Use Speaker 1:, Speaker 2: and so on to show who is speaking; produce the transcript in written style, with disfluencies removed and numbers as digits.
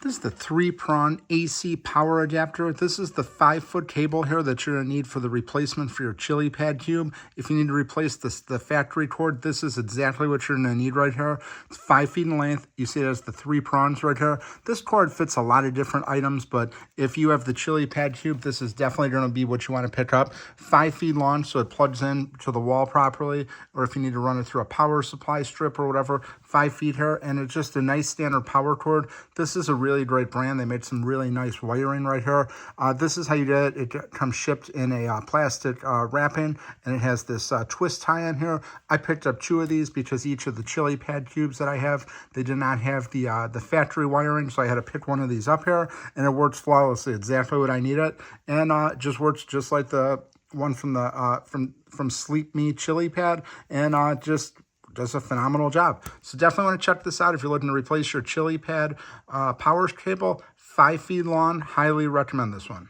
Speaker 1: This is the 3-prong AC power adapter. This is the 5-foot cable here that you're going to need for the replacement for your Chilipad cube. If you need to replace the factory cord, this is exactly what you're going to need right here. It's 5 feet in length. You see it has the 3 prongs right here. This cord fits a lot of different items, but if you have the Chilipad cube, this is definitely going to be what you want to pick up. 5 feet long, so it plugs in to the wall properly, or if you need to run it through a power supply strip or whatever, 5 feet here, and it's just a nice standard power cord. This is a really great brand. They made some really nice wiring right here. This is how you get it. It comes shipped in a plastic wrapping, and it has this twist tie on here. I picked up 2 of these because each of the Chilipad cubes that I have, they did not have the factory wiring, so I had to pick one of these up here, and it works flawlessly, exactly what I needed, and it just works just like the one from the from Sleep Me Chilipad, and just does a phenomenal job. So definitely want to check this out if you're looking to replace your Chilipad power cable. 5 feet long. Highly recommend this one.